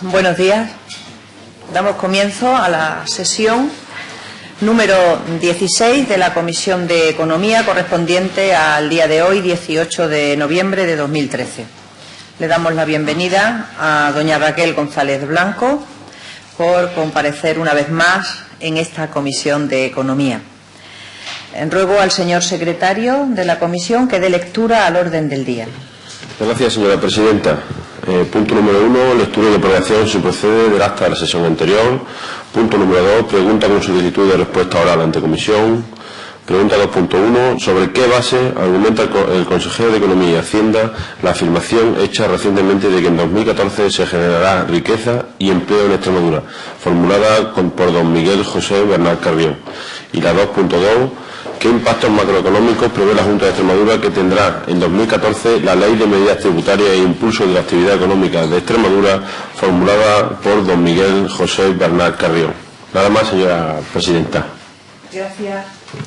Buenos días. Damos comienzo a la sesión número 16 de la Comisión de Economía, correspondiente al día de hoy, 18 de noviembre de 2013. Le damos la bienvenida a doña Raquel González Blanco por comparecer una vez más en esta Comisión de Economía. Ruego al señor secretario de la Comisión que dé lectura al orden del día. Gracias, señora presidenta. Punto número 1, lectura y aprobación si procede del acta de la sesión anterior. Punto número 2, pregunta con solicitud de respuesta oral ante comisión. Pregunta 2.1, ¿sobre qué base argumenta el consejero de Economía y Hacienda la afirmación hecha recientemente de que en 2014 se generará riqueza y empleo en Extremadura, formulada por don Miguel José Bernal Carrión? Y la 2.2, ¿qué impactos macroeconómicos prevé la Junta de Extremadura que tendrá en 2014 la Ley de Medidas Tributarias e Impulso de la Actividad Económica de Extremadura, formulada por don Miguel José Bernal Carrión? Nada más, señora presidenta.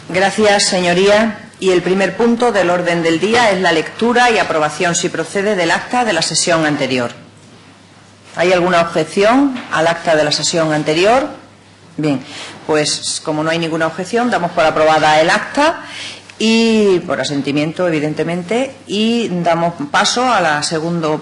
Gracias, señoría. Y el primer punto del orden del día es la lectura y aprobación, si procede, del acta de la sesión anterior. ¿Hay alguna objeción al acta de la sesión anterior? Bien, pues como no hay ninguna objeción, damos por aprobada el acta y por asentimiento, evidentemente, y damos paso al segundo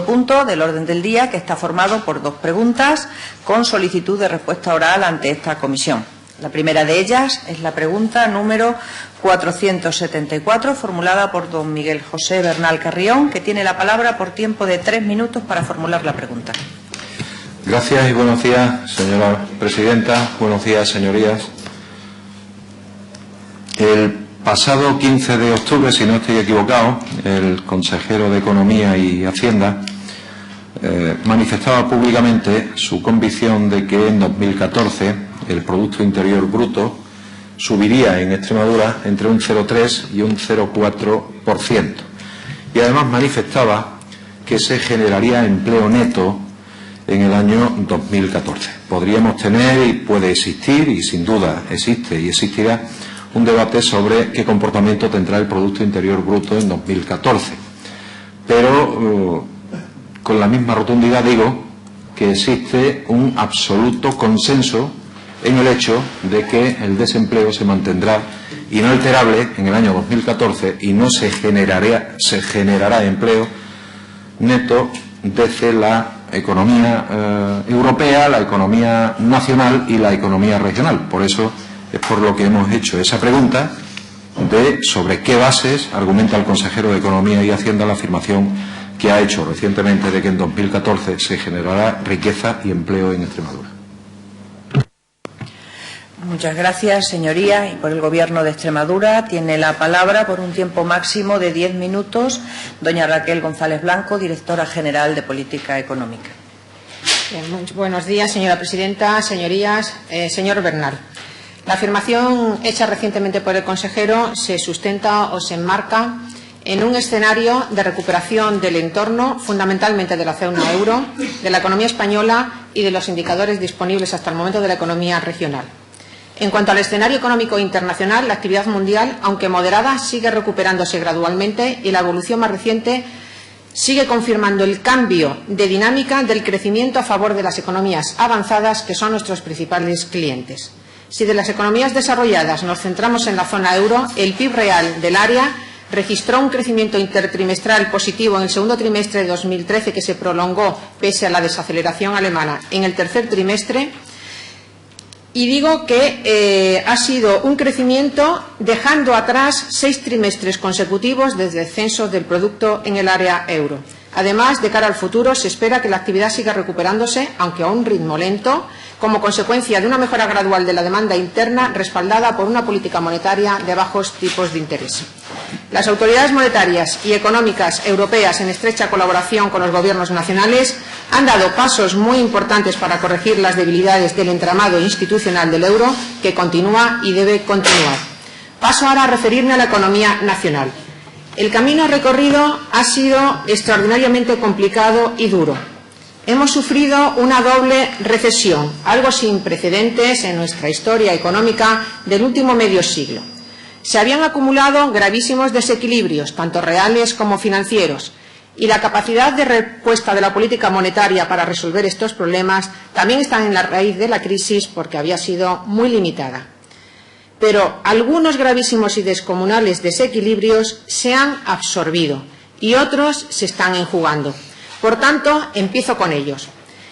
punto del orden del día, que está formado por dos preguntas con solicitud de respuesta oral ante esta comisión. La primera de ellas es la pregunta número 474, formulada por don Miguel José Bernal Carrión, que tiene la palabra por tiempo de 3 minutos para formular la pregunta. Gracias y buenos días, señora presidenta. Buenos días, señorías. El pasado 15 de octubre, si no estoy equivocado, el consejero de Economía y Hacienda manifestaba públicamente su convicción de que en 2014 el Producto Interior Bruto subiría en Extremadura entre un 0,3 y un 0,4%. Y además manifestaba que se generaría empleo neto en el año 2014. Podríamos tener y puede existir, y sin duda existe y existirá, un debate sobre qué comportamiento tendrá el Producto Interior Bruto en 2014. Pero con la misma rotundidad digo que existe un absoluto consenso en el hecho de que el desempleo se mantendrá inalterable en el año 2014 y no se generará empleo neto desde la economía europea, la economía nacional y la economía regional. Por eso es por lo que hemos hecho esa pregunta de sobre qué bases argumenta el consejero de Economía y Hacienda la afirmación que ha hecho recientemente de que en 2014 se generará riqueza y empleo en Extremadura. Muchas gracias, señoría. Y por el Gobierno de Extremadura tiene la palabra por un tiempo máximo de 10 minutos doña Raquel González Blanco, directora general de Política Económica. Bien, muy buenos días, señora presidenta, señorías. Señor Bernal, la afirmación hecha recientemente por el consejero se sustenta o se enmarca en un escenario de recuperación del entorno, fundamentalmente de la zona euro, de la economía española y de los indicadores disponibles hasta el momento de la economía regional. En cuanto al escenario económico internacional, la actividad mundial, aunque moderada, sigue recuperándose gradualmente y la evolución más reciente sigue confirmando el cambio de dinámica del crecimiento a favor de las economías avanzadas, que son nuestros principales clientes. Si de las economías desarrolladas nos centramos en la zona euro, el PIB real del área registró un crecimiento intertrimestral positivo en el segundo trimestre de 2013, que se prolongó pese a la desaceleración alemana en el tercer trimestre. Y digo que ha sido un crecimiento dejando atrás 6 trimestres consecutivos de descenso del producto en el área euro. Además, de cara al futuro, se espera que la actividad siga recuperándose, aunque a un ritmo lento, como consecuencia de una mejora gradual de la demanda interna respaldada por una política monetaria de bajos tipos de interés. Las autoridades monetarias y económicas europeas, en estrecha colaboración con los gobiernos nacionales, han dado pasos muy importantes para corregir las debilidades del entramado institucional del euro, que continúa y debe continuar. Paso ahora a referirme a la economía nacional. El camino recorrido ha sido extraordinariamente complicado y duro. Hemos sufrido una doble recesión, algo sin precedentes en nuestra historia económica del último medio siglo. Se habían acumulado gravísimos desequilibrios, tanto reales como financieros, y la capacidad de respuesta de la política monetaria para resolver estos problemas también están en la raíz de la crisis porque había sido muy limitada. Pero algunos gravísimos y descomunales desequilibrios se han absorbido y otros se están enjugando. Por tanto, empiezo con ellos.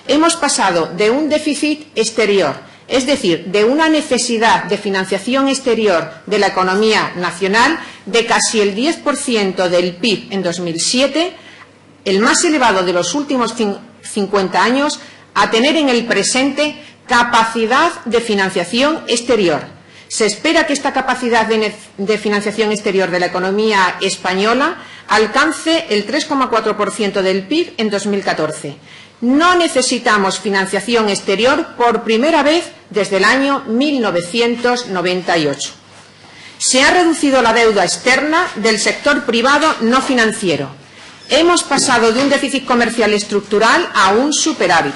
Hemos pasado de un déficit exterior, es decir, de una necesidad de financiación exterior de la economía nacional de casi el 10% del PIB en 2007, el más elevado de los últimos 50 años, a tener en el presente capacidad de financiación exterior. Se espera que esta capacidad de financiación exterior de la economía española alcance el 3,4% del PIB en 2014. No necesitamos financiación exterior por primera vez desde el año 1998. Se ha reducido la deuda externa del sector privado no financiero. Hemos pasado de un déficit comercial estructural a un superávit.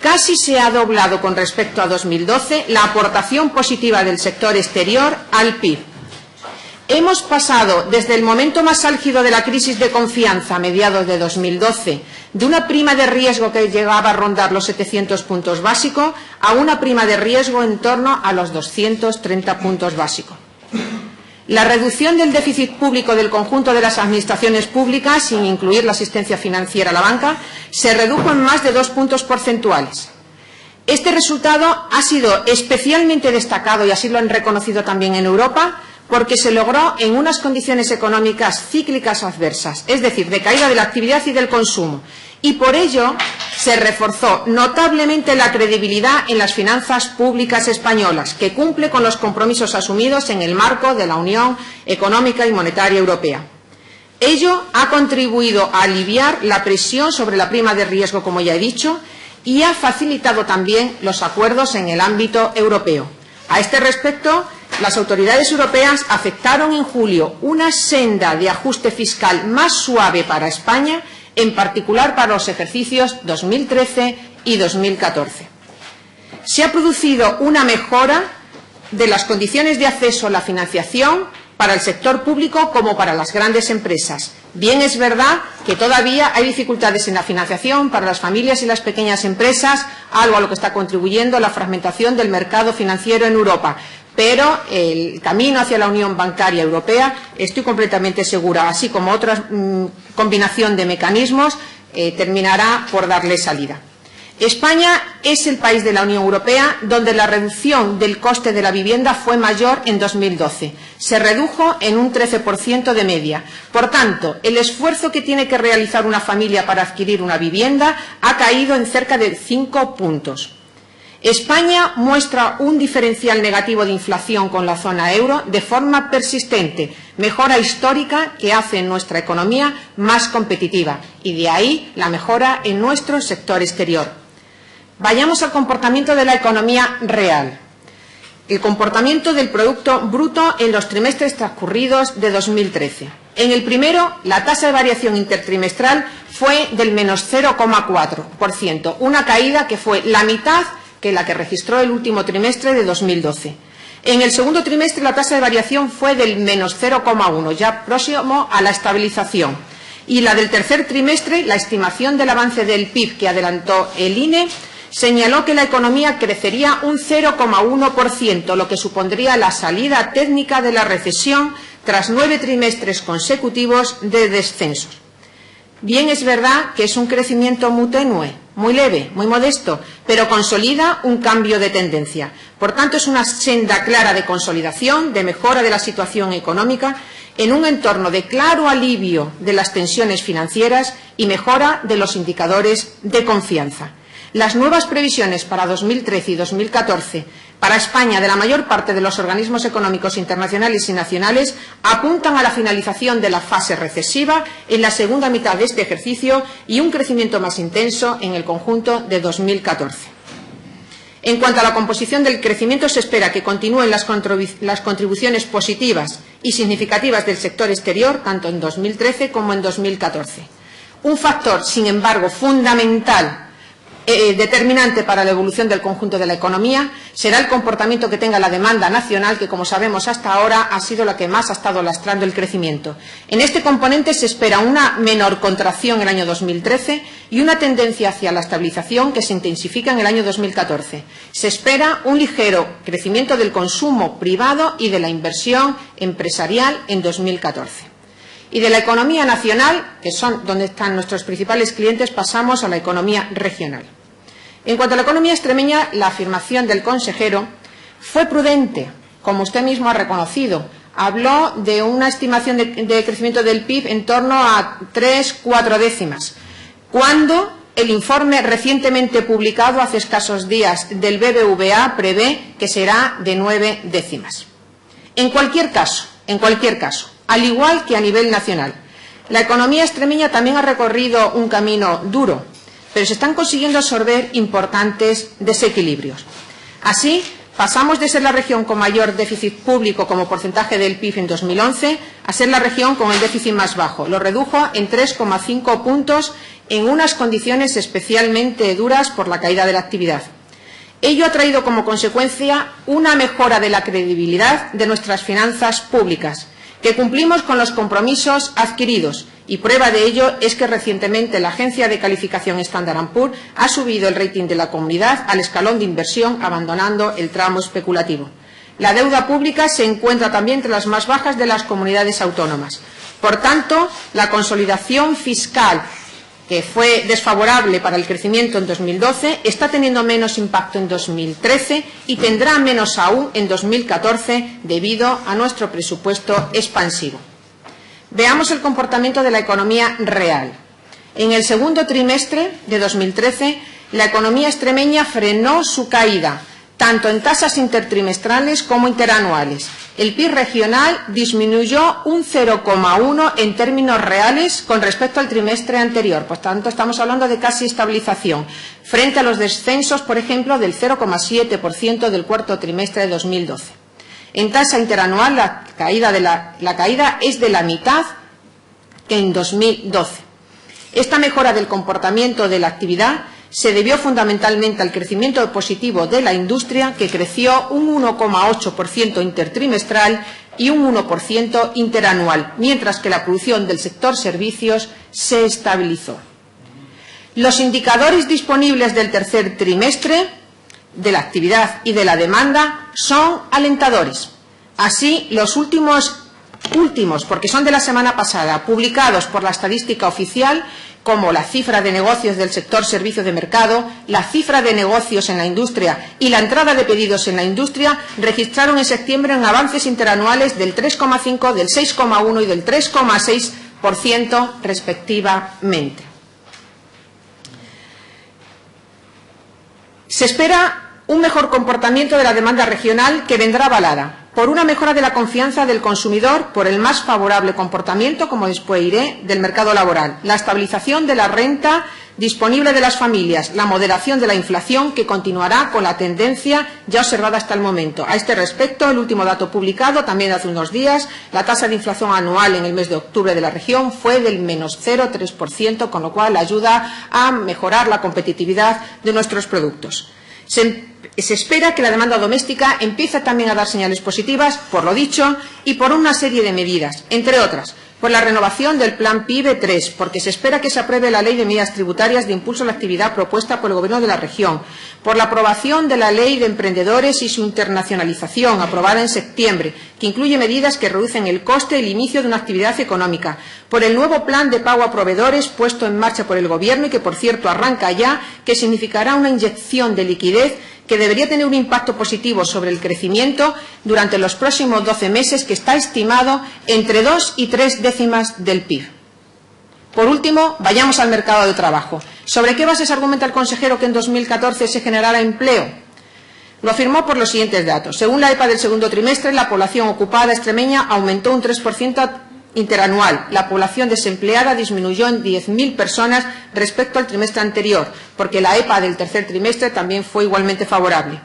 Casi se ha doblado con respecto a 2012 la aportación positiva del sector exterior al PIB. Hemos pasado desde el momento más álgido de la crisis de confianza a mediados de 2012, de una prima de riesgo que llegaba a rondar los 700 puntos básicos, a una prima de riesgo en torno a los 230 puntos básicos. La reducción del déficit público del conjunto de las administraciones públicas, sin incluir la asistencia financiera a la banca, se redujo en más de 2 puntos porcentuales. Este resultado ha sido especialmente destacado, y así lo han reconocido también en Europa, porque se logró en unas condiciones económicas cíclicas adversas, es decir, de caída de la actividad y del consumo, y por ello se reforzó notablemente la credibilidad en las finanzas públicas españolas, que cumple con los compromisos asumidos en el marco de la Unión Económica y Monetaria Europea. Ello ha contribuido a aliviar la presión sobre la prima de riesgo, como ya he dicho, y ha facilitado también los acuerdos en el ámbito europeo. A este respecto, las autoridades europeas aceptaron en julio una senda de ajuste fiscal más suave para España, en particular para los ejercicios 2013 y 2014. Se ha producido una mejora de las condiciones de acceso a la financiación para el sector público como para las grandes empresas. Bien es verdad que todavía hay dificultades en la financiación para las familias y las pequeñas empresas, algo a lo que está contribuyendo la fragmentación del mercado financiero en Europa. Pero el camino hacia la Unión Bancaria Europea, estoy completamente segura, así como otra combinación de mecanismos, terminará por darle salida. España es el país de la Unión Europea donde la reducción del coste de la vivienda fue mayor en 2012. Se redujo en un 13% de media. Por tanto, el esfuerzo que tiene que realizar una familia para adquirir una vivienda ha caído en cerca de 5 puntos. España muestra un diferencial negativo de inflación con la zona euro de forma persistente, mejora histórica que hace nuestra economía más competitiva, y de ahí la mejora en nuestro sector exterior. Vayamos al comportamiento de la economía real. El comportamiento del Producto Bruto en los trimestres transcurridos de 2013. En el primero, la tasa de variación intertrimestral fue del menos 0,4%, una caída que fue la mitad que la que registró el último trimestre de 2012. En el segundo trimestre la tasa de variación fue del menos 0,1, ya próximo a la estabilización. Y la del tercer trimestre, la estimación del avance del PIB que adelantó el INE, señaló que la economía crecería un 0,1%, lo que supondría la salida técnica de la recesión tras 9 trimestres consecutivos de descensos. Bien es verdad que es un crecimiento muy tenue, muy leve, muy modesto, pero consolida un cambio de tendencia. Por tanto, es una senda clara de consolidación, de mejora de la situación económica, en un entorno de claro alivio de las tensiones financieras y mejora de los indicadores de confianza. Las nuevas previsiones para 2013 y 2014 para España de la mayor parte de los organismos económicos internacionales y nacionales apuntan a la finalización de la fase recesiva en la segunda mitad de este ejercicio y un crecimiento más intenso en el conjunto de 2014. En cuanto a la composición del crecimiento, se espera que continúen las contribuciones positivas y significativas del sector exterior, tanto en 2013 como en 2014. Un factor, sin embargo, fundamental determinante para la evolución del conjunto de la economía será el comportamiento que tenga la demanda nacional, que, como sabemos hasta ahora, ha sido la que más ha estado lastrando el crecimiento. En este componente se espera una menor contracción en el año 2013 y una tendencia hacia la estabilización que se intensifica en el año 2014. Se espera un ligero crecimiento del consumo privado y de la inversión empresarial en 2014. Y de la economía nacional, que son donde están nuestros principales clientes, pasamos a la economía regional. En cuanto a la economía extremeña, la afirmación del consejero fue prudente, como usted mismo ha reconocido. Habló de una estimación de crecimiento del PIB en torno a 3–4 décimas, cuando el informe recientemente publicado hace escasos días del BBVA prevé que será de 9 décimas. En cualquier caso, al igual que a nivel nacional, la economía extremeña también ha recorrido un camino duro, pero se están consiguiendo absorber importantes desequilibrios. Así, pasamos de ser la región con mayor déficit público como porcentaje del PIB en 2011 a ser la región con el déficit más bajo. Lo redujo en 3,5 puntos en unas condiciones especialmente duras por la caída de la actividad. Ello ha traído como consecuencia una mejora de la credibilidad de nuestras finanzas públicas, que cumplimos con los compromisos adquiridos, y prueba de ello es que recientemente la agencia de calificación Standard & Poor's ha subido el rating de la comunidad al escalón de inversión, abandonando el tramo especulativo. La deuda pública se encuentra también entre las más bajas de las comunidades autónomas. Por tanto, la consolidación fiscal, que fue desfavorable para el crecimiento en 2012, está teniendo menos impacto en 2013 y tendrá menos aún en 2014 debido a nuestro presupuesto expansivo. Veamos el comportamiento de la economía real. En el segundo trimestre de 2013, la economía extremeña frenó su caída, tanto en tasas intertrimestrales como interanuales. El PIB regional disminuyó un 0,1 en términos reales con respecto al trimestre anterior. Por tanto, estamos hablando de casi estabilización, frente a los descensos, por ejemplo, del 0,7% del cuarto trimestre de 2012. En tasa interanual, la caída es de la mitad que en 2012. Esta mejora del comportamiento de la actividad se debió fundamentalmente al crecimiento positivo de la industria, que creció un 1,8% intertrimestral y un 1% interanual, mientras que la producción del sector servicios se estabilizó. Los indicadores disponibles del tercer trimestre de la actividad y de la demanda son alentadores. Así, los últimos, porque son de la semana pasada, publicados por la estadística oficial, como la cifra de negocios del sector servicios de mercado, la cifra de negocios en la industria y la entrada de pedidos en la industria, registraron en septiembre avances interanuales del 3,5%, del 6,1% y del 3,6% respectivamente. Se espera un mejor comportamiento de la demanda regional, que vendrá avalada por una mejora de la confianza del consumidor, por el más favorable comportamiento, como después diré, del mercado laboral, la estabilización de la renta disponible de las familias, la moderación de la inflación, que continuará con la tendencia ya observada hasta el momento. A este respecto, el último dato publicado, también hace unos días, la tasa de inflación anual en el mes de octubre de la región fue del menos 0,3%, con lo cual ayuda a mejorar la competitividad de nuestros productos. Se espera que la demanda doméstica empiece también a dar señales positivas, por lo dicho, y por una serie de medidas, entre otras, por la renovación del Plan PIB 3, porque se espera que se apruebe la Ley de Medidas Tributarias de Impulso a la Actividad propuesta por el Gobierno de la región, por la aprobación de la Ley de Emprendedores y su internacionalización, aprobada en septiembre, que incluye medidas que reducen el coste y el inicio de una actividad económica, por el nuevo plan de pago a proveedores puesto en marcha por el Gobierno y que, por cierto, arranca ya, que significará una inyección de liquidez que debería tener un impacto positivo sobre el crecimiento durante los próximos 12 meses, que está estimado entre 2 y 3 décimas del PIB. Por último, vayamos al mercado de trabajo. ¿Sobre qué bases argumenta el consejero que en 2014 se generará empleo? Lo afirmó por los siguientes datos. Según la EPA del segundo trimestre, la población ocupada extremeña aumentó un 3% interanual. La población desempleada disminuyó en 10.000 personas respecto al trimestre anterior, porque la EPA del tercer trimestre también fue igualmente favorable.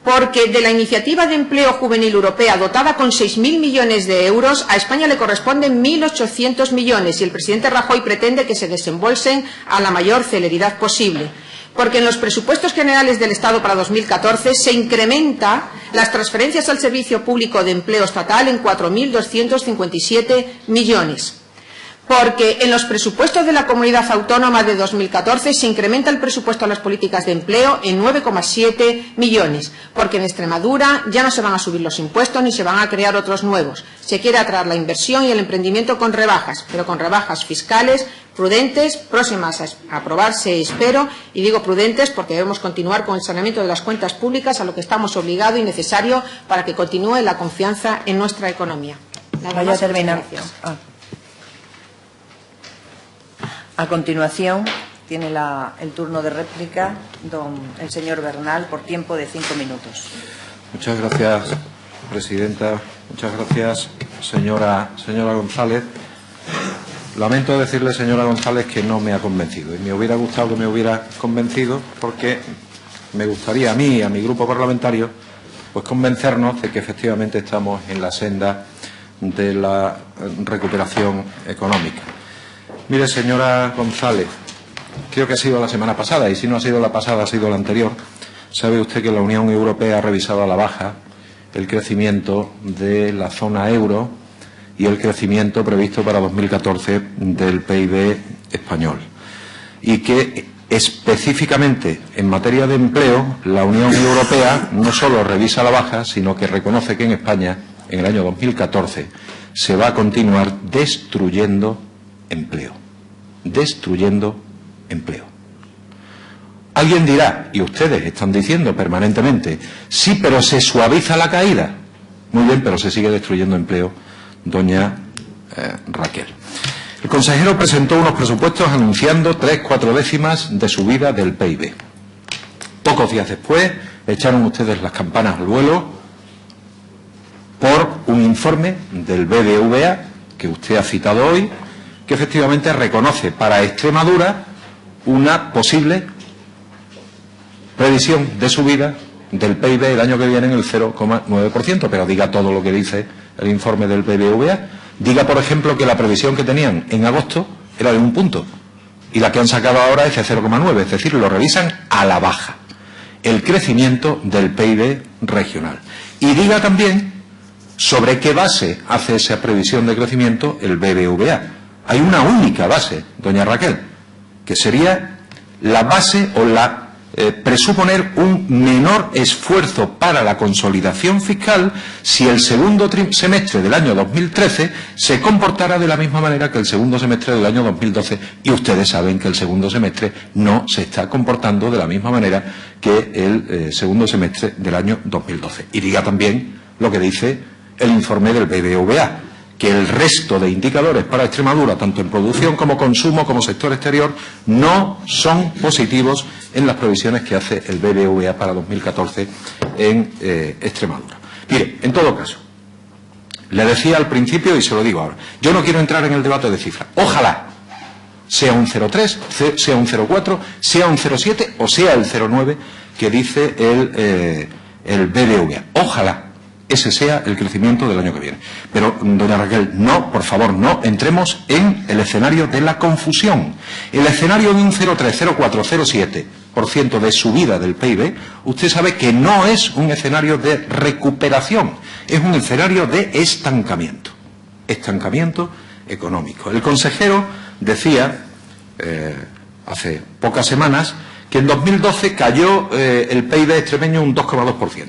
Porque de la iniciativa de empleo juvenil europea, dotada con 6.000 millones de euros, a España le corresponden 1.800 millones y el presidente Rajoy pretende que se desembolsen a la mayor celeridad posible. porque en los presupuestos generales del Estado para 2014 se incrementa las transferencias al servicio público de empleo estatal en 4.257 millones. Porque en los presupuestos de la Comunidad Autónoma de 2014 se incrementa el presupuesto a las políticas de empleo en 9,7 millones. Porque en Extremadura ya no se van a subir los impuestos ni se van a crear otros nuevos. Se quiere atraer la inversión y el emprendimiento con rebajas, pero con rebajas fiscales prudentes, próximas a aprobarse, espero, y digo prudentes porque debemos continuar con el saneamiento de las cuentas públicas, a lo que estamos obligados y necesario para que continúe la confianza en nuestra economía. Vaya a terminar. A continuación, tiene el turno de réplica el señor Bernal por tiempo de 5 minutos. Muchas gracias, presidenta. Muchas gracias, señora González. Lamento decirle, señora González, que no me ha convencido. Y me hubiera gustado que me hubiera convencido, porque me gustaría a mí y a mi grupo parlamentario pues convencernos de que efectivamente estamos en la senda de la recuperación económica. Mire, señora González, creo que ha sido la semana pasada, y si no ha sido la pasada, ha sido la anterior. Sabe usted que la Unión Europea ha revisado a la baja el crecimiento de la zona euro y el crecimiento previsto para 2014 del PIB español. Y que específicamente en materia de empleo, la Unión Europea no solo revisa a la baja, sino que reconoce que en España, en el año 2014, se va a continuar destruyendo empleo. Destruyendo empleo. Alguien dirá, y ustedes están diciendo permanentemente, sí, pero se suaviza la caída. Muy bien, pero se sigue destruyendo empleo, doña Raquel. El consejero presentó unos presupuestos anunciando 3/4 décimas de subida del PIB. Pocos días después echaron ustedes las campanas al vuelo por un informe del BBVA, que usted ha citado hoy, que efectivamente reconoce para Extremadura una posible previsión de subida del PIB el año que viene en el 0,9%, pero diga todo lo que dice el informe del BBVA. Diga, por ejemplo, que la previsión que tenían en agosto era de 1 punto y la que han sacado ahora es de 0,9, es decir, lo revisan a la baja, el crecimiento del PIB regional. Y diga también sobre qué base hace esa previsión de crecimiento el BBVA. Hay una única base, doña Raquel, que sería la base o la presuponer un menor esfuerzo para la consolidación fiscal si el segundo semestre del año 2013 se comportara de la misma manera que el segundo semestre del año 2012, y ustedes saben que el segundo semestre no se está comportando de la misma manera que el segundo semestre del año 2012. Y diga también lo que dice el informe del BBVA, que el resto de indicadores para Extremadura, tanto en producción como consumo como sector exterior, no son positivos en las previsiones que hace el BBVA para 2014 en Extremadura. Mire, en todo caso, le decía al principio y se lo digo ahora, yo no quiero entrar en el debate de cifras. Ojalá sea un 0,3, sea un 0,4, sea un 0,7 o sea el 0,9 que dice el BBVA. Ojalá ese sea el crecimiento del año que viene. Pero, doña Raquel, no, por favor, no entremos en el escenario de la confusión. El escenario de un 0,3, 0,4, 0,7% de subida del PIB, usted sabe que no es un escenario de recuperación, es un escenario de estancamiento. Estancamiento económico. El consejero decía, hace pocas semanas, que en 2012 cayó el PIB extremeño un 2,2%.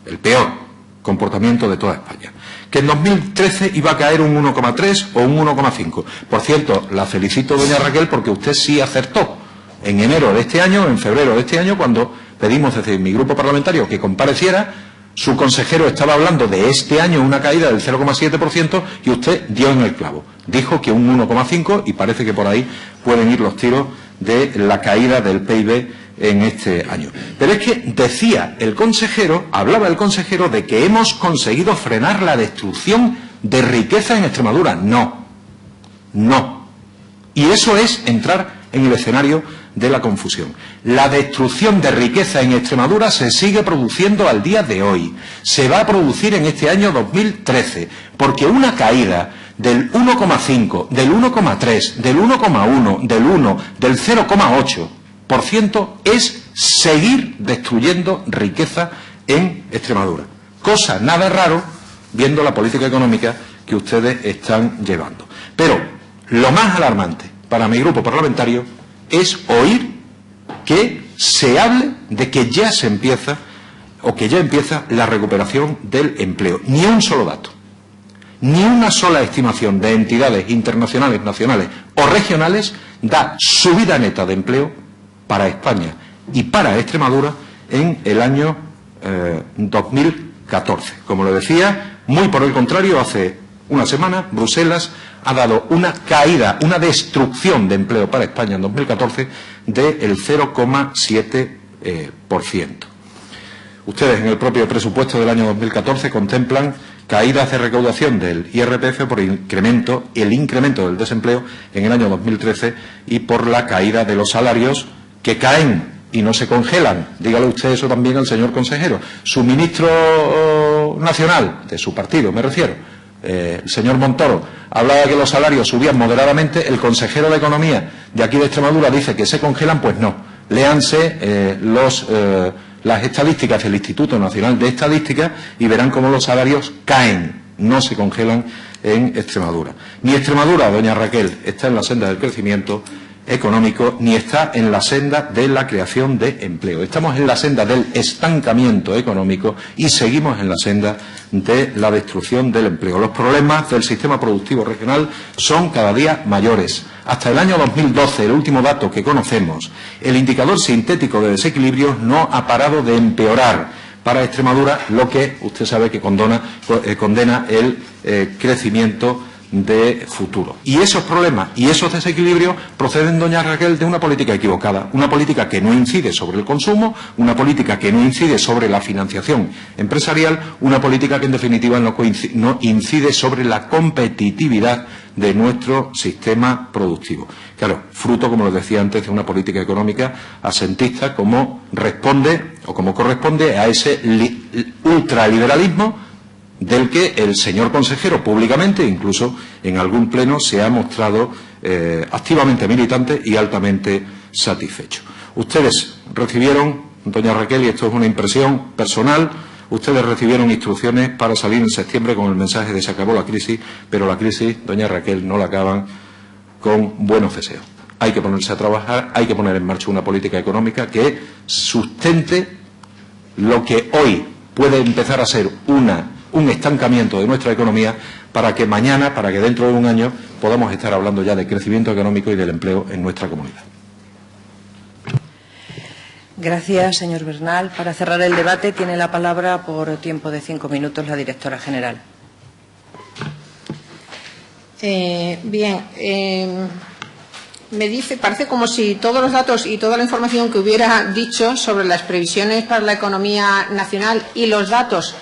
El peor comportamiento de toda España, que en 2013 iba a caer un 1,3 o un 1,5. Por cierto, la felicito, doña Raquel, porque usted sí acertó. En enero de este año, en febrero de este año, cuando pedimos desde mi grupo parlamentario que compareciera, su consejero estaba hablando de este año una caída del 0,7% y usted dio en el clavo. Dijo que un 1,5 y parece que por ahí pueden ir los tiros de la caída del PIB en este año. Pero es que decía el consejero, hablaba el consejero de que hemos conseguido frenar la destrucción de riqueza en Extremadura. No, no. Y eso es entrar en el escenario de la confusión. La destrucción de riqueza en Extremadura se sigue produciendo al día de hoy. Se va a producir en este año 2013, porque una caída del 1,5, del 1,3, del 1,1, del 1, del 0,8, 0,7% es seguir destruyendo riqueza en Extremadura. Cosa nada raro viendo la política económica que ustedes están llevando. Pero lo más alarmante para mi grupo parlamentario es oír que se hable de que ya se empieza o que ya empieza la recuperación del empleo. Ni un solo dato, ni una sola estimación de entidades internacionales, nacionales o regionales da subida neta de empleo para España y para Extremadura en el año 2014. Como le decía, muy por el contrario, hace una semana Bruselas ha dado una caída, una destrucción de empleo para España en 2014 del 0,7%. Ustedes en el propio presupuesto del año 2014 contemplan caídas de recaudación del IRPF por el incremento del desempleo en el año 2013 y por la caída de los salarios que caen y no se congelan. Dígale usted eso también al señor consejero. Su ministro nacional, de su partido me refiero, el señor Montoro, hablaba de que los salarios subían moderadamente. El consejero de Economía de aquí de Extremadura dice que se congelan. Pues no. Léanse las estadísticas del Instituto Nacional de Estadística y verán cómo los salarios caen, no se congelan en Extremadura. Ni Extremadura, doña Raquel, está en la senda del crecimiento económico, ni está en la senda de la creación de empleo. Estamos en la senda del estancamiento económico y seguimos en la senda de la destrucción del empleo. Los problemas del sistema productivo regional son cada día mayores. Hasta el año 2012, el último dato que conocemos, el indicador sintético de desequilibrios no ha parado de empeorar para Extremadura, lo que usted sabe que condena el crecimiento de futuro. Y esos problemas y esos desequilibrios proceden, doña Raquel, de una política equivocada, una política que no incide sobre el consumo, una política que no incide sobre la financiación empresarial, una política que en definitiva no incide sobre la competitividad de nuestro sistema productivo. Claro, fruto, como les decía antes, de una política económica asentista como responde o como corresponde a ese ultraliberalismo del que el señor consejero públicamente, incluso en algún pleno, se ha mostrado activamente militante y altamente satisfecho. Ustedes recibieron, doña Raquel, y esto es una impresión personal, ustedes recibieron instrucciones para salir en septiembre con el mensaje de se acabó la crisis, pero la crisis, doña Raquel, no la acaban con buenos deseos. Hay que ponerse a trabajar, hay que poner en marcha una política económica que sustente lo que hoy puede empezar a ser un estancamiento de nuestra economía, para que mañana, para que dentro de un año podamos estar hablando ya de crecimiento económico y del empleo en nuestra comunidad. Gracias, señor Bernal. Para cerrar el debate tiene la palabra por tiempo de 5 minutos la directora general. Me dice, parece como si todos los datos y toda la información que hubiera dicho sobre las previsiones para la economía nacional y los datos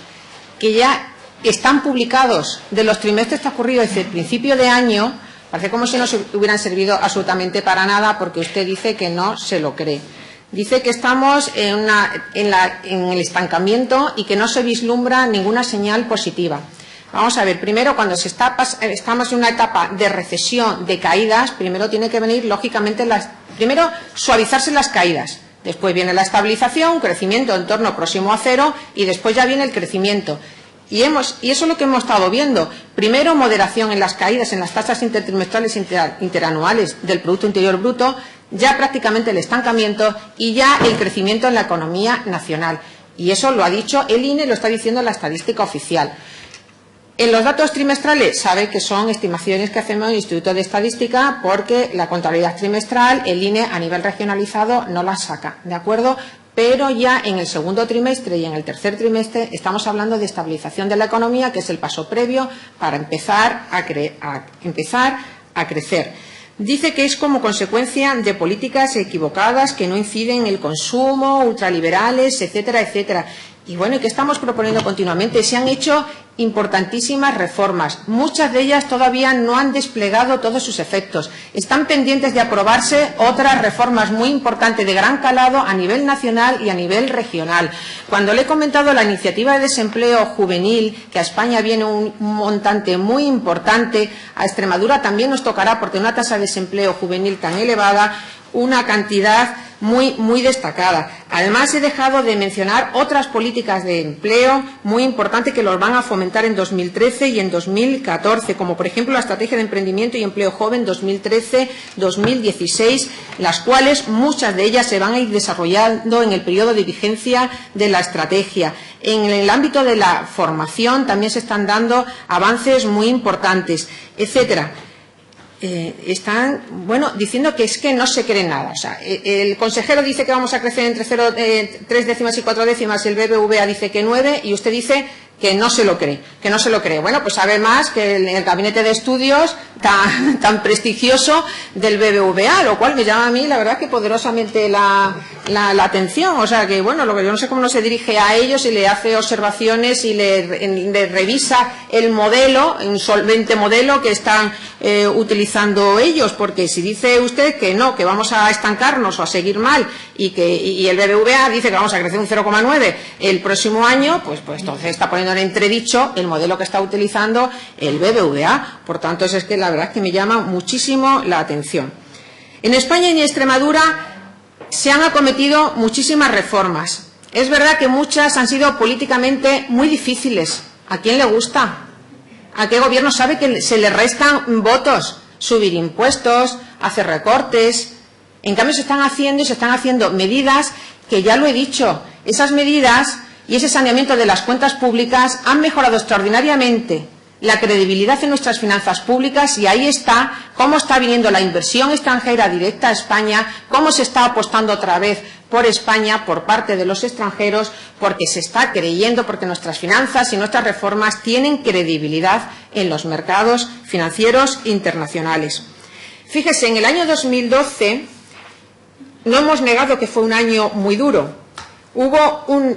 que ya están publicados de los trimestres transcurridos desde el principio de año, parece como si no se hubieran servido absolutamente para nada, porque usted dice que no se lo cree. Dice que estamos en el estancamiento y que no se vislumbra ninguna señal positiva. Vamos a ver, primero, cuando estamos en una etapa de recesión, de caídas, primero tiene que venir, lógicamente, primero suavizarse las caídas. Después viene la estabilización, un crecimiento en torno próximo a cero, y después ya viene el crecimiento. Y eso es lo que hemos estado viendo. Primero, moderación en las caídas, en las tasas intertrimestrales interanuales del Producto Interior Bruto, ya prácticamente el estancamiento y ya el crecimiento en la economía nacional. Y eso lo ha dicho el INE, lo está diciendo la estadística oficial. En los datos trimestrales, sabe que son estimaciones que hacemos en el Instituto de Estadística, porque la contabilidad trimestral, el INE a nivel regionalizado no la saca, ¿de acuerdo? Pero ya en el segundo trimestre y en el tercer trimestre estamos hablando de estabilización de la economía, que es el paso previo para empezar a crecer. Dice que es como consecuencia de políticas equivocadas que no inciden en el consumo, ultraliberales, etcétera, etcétera. Y bueno, ¿y qué estamos proponiendo continuamente? Se han hecho importantísimas reformas. Muchas de ellas todavía no han desplegado todos sus efectos. Están pendientes de aprobarse otras reformas muy importantes de gran calado a nivel nacional y a nivel regional. Cuando le he comentado la iniciativa de desempleo juvenil, que a España viene un montante muy importante, a Extremadura también nos tocará, porque una tasa de desempleo juvenil tan elevada, una cantidad muy destacada. Además, he dejado de mencionar otras políticas de empleo muy importantes que los van a fomentar en 2013 y en 2014, como por ejemplo la Estrategia de Emprendimiento y Empleo Joven 2013-2016, las cuales muchas de ellas se van a ir desarrollando en el periodo de vigencia de la estrategia. En el ámbito de la formación también se están dando avances muy importantes, etcétera. Están diciendo que es que no se cree nada. O sea, el consejero dice que vamos a crecer entre 3 décimas y 4 décimas, el BBVA dice que 9 y usted dice que no se lo cree, Bueno, pues sabe más que el gabinete de estudios tan prestigioso del BBVA, lo cual me llama a mí, la verdad, que poderosamente la atención. O sea, que bueno, lo que yo no sé cómo no se dirige a ellos y le hace observaciones y le revisa el modelo, un solvente modelo que están utilizando ellos, porque si dice usted que no, que vamos a estancarnos o a seguir mal y el BBVA dice que vamos a crecer un 0,9 el próximo año, pues entonces está poniendo en entredicho el modelo que está utilizando el BBVA. Por tanto, eso es que la verdad es que me llama muchísimo la atención. En España y en Extremadura se han acometido muchísimas reformas. Es verdad que muchas han sido políticamente muy difíciles. ¿A quién le gusta? ¿A qué gobierno sabe que se le restan votos? Subir impuestos, hacer recortes. En cambio se están haciendo medidas que, ya lo he dicho, esas medidas y ese saneamiento de las cuentas públicas han mejorado extraordinariamente la credibilidad en nuestras finanzas públicas, y ahí está cómo está viniendo la inversión extranjera directa a España, cómo se está apostando otra vez por España por parte de los extranjeros, porque se está creyendo, porque nuestras finanzas y nuestras reformas tienen credibilidad en los mercados financieros internacionales. Fíjese, en el año 2012 no hemos negado que fue un año muy duro.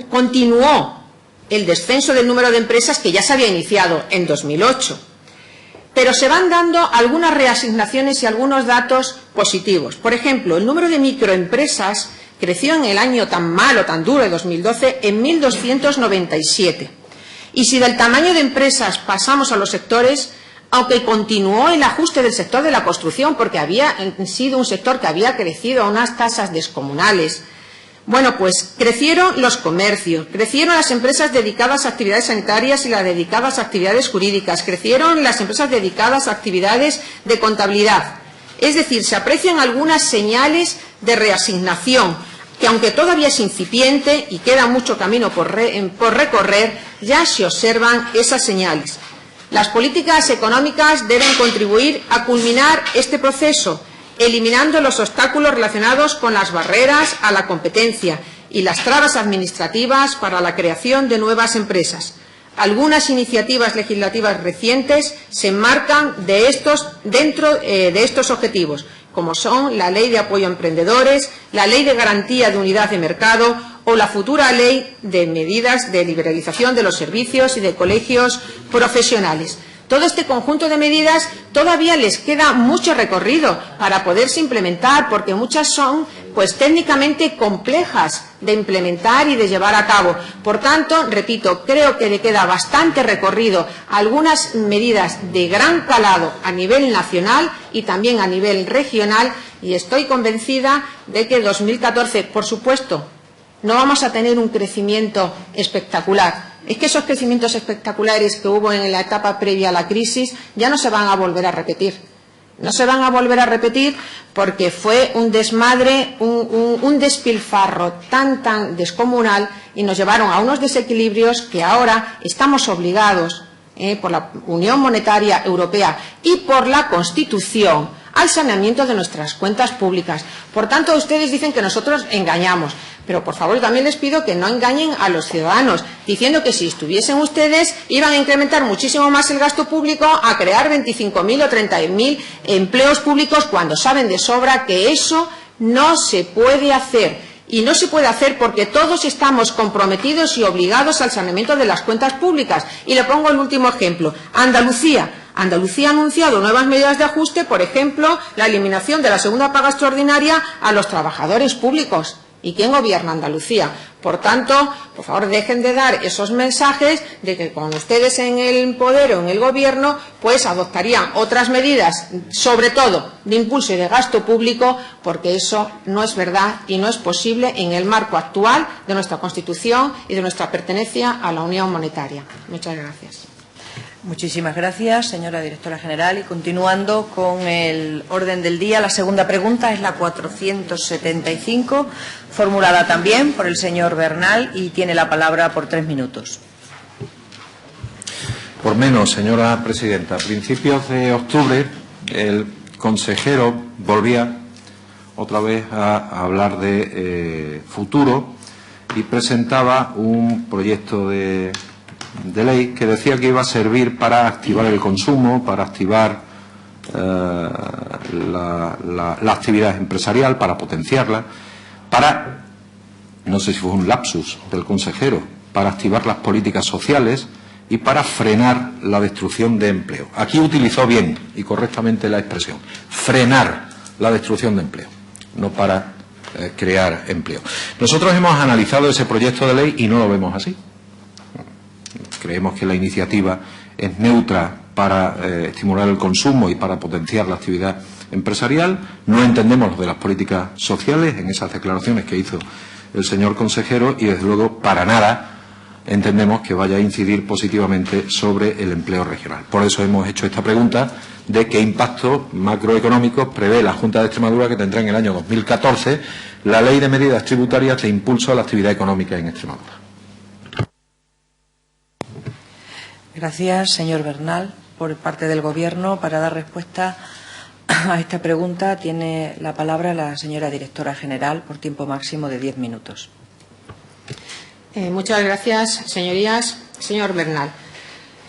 Continuó el descenso del número de empresas que ya se había iniciado en 2008. Pero se van dando algunas reasignaciones y algunos datos positivos. Por ejemplo, el número de microempresas creció en el año tan malo, tan duro de 2012, en 1.297. Y si del tamaño de empresas pasamos a los sectores, aunque continuó el ajuste del sector de la construcción, porque había sido un sector que había crecido a unas tasas descomunales, bueno, pues crecieron los comercios, crecieron las empresas dedicadas a actividades sanitarias y las dedicadas a actividades jurídicas, crecieron las empresas dedicadas a actividades de contabilidad. Es decir, se aprecian algunas señales de reasignación, que aunque todavía es incipiente y queda mucho camino por recorrer, ya se observan esas señales. Las políticas económicas deben contribuir a culminar este proceso, eliminando los obstáculos relacionados con las barreras a la competencia y las trabas administrativas para la creación de nuevas empresas. Algunas iniciativas legislativas recientes se enmarcan dentro de estos objetivos, como son la Ley de Apoyo a Emprendedores, la Ley de Garantía de Unidad de Mercado o la futura Ley de Medidas de Liberalización de los Servicios y de Colegios Profesionales. Todo este conjunto de medidas todavía les queda mucho recorrido para poderse implementar, porque muchas son técnicamente complejas de implementar y de llevar a cabo. Por tanto, repito, creo que le queda bastante recorrido a algunas medidas de gran calado a nivel nacional y también a nivel regional, y estoy convencida de que en 2014, por supuesto, no vamos a tener un crecimiento espectacular. Es que esos crecimientos espectaculares que hubo en la etapa previa a la crisis ya no se van a volver a repetir. No se van a volver a repetir porque fue un desmadre, un despilfarro tan descomunal, y nos llevaron a unos desequilibrios que ahora estamos obligados, por la Unión Monetaria Europea y por la Constitución, al saneamiento de nuestras cuentas públicas. Por tanto, ustedes dicen que nosotros engañamos, pero por favor también les pido que no engañen a los ciudadanos, diciendo que si estuviesen ustedes iban a incrementar muchísimo más el gasto público, a crear 25.000 o 30.000 empleos públicos, cuando saben de sobra que eso no se puede hacer. Y no se puede hacer porque todos estamos comprometidos y obligados al saneamiento de las cuentas públicas. Y le pongo el último ejemplo. Andalucía ha anunciado nuevas medidas de ajuste, por ejemplo, la eliminación de la segunda paga extraordinaria a los trabajadores públicos. y quién gobierna Andalucía. Por tanto, por favor, dejen de dar esos mensajes de que con ustedes en el poder o en el gobierno, pues adoptarían otras medidas, sobre todo de impulso y de gasto público, porque eso no es verdad y no es posible en el marco actual de nuestra Constitución y de nuestra pertenencia a la Unión Monetaria. Muchas gracias. Muchísimas gracias, señora directora general. Y continuando con el orden del día, la segunda pregunta es la 475, formulada también por el señor Bernal, y tiene la palabra por 3 minutos. Por menos, señora presidenta. A principios de octubre, el consejero volvía otra vez a hablar de futuro y presentaba un proyecto de ley que decía que iba a servir para activar el consumo, para activar la actividad empresarial, para potenciarla, para, no sé si fue un lapsus del consejero, para activar las políticas sociales y para frenar la destrucción de empleo. Aquí utilizó bien y correctamente la expresión, frenar la destrucción de empleo, no para crear empleo. Nosotros hemos analizado ese proyecto de ley y no lo vemos así. Creemos que la iniciativa es neutra para estimular el consumo y para potenciar la actividad empresarial. No entendemos lo de las políticas sociales en esas declaraciones que hizo el señor consejero y, desde luego, para nada entendemos que vaya a incidir positivamente sobre el empleo regional. Por eso hemos hecho esta pregunta de qué impacto macroeconómico prevé la Junta de Extremadura que tendrá en el año 2014 la Ley de Medidas Tributarias de Impulso a la Actividad Económica en Extremadura. Gracias, señor Bernal. Por parte del Gobierno, para dar respuesta a esta pregunta, tiene la palabra la señora directora general por tiempo máximo de 10 minutos. Muchas gracias, señorías. Señor Bernal,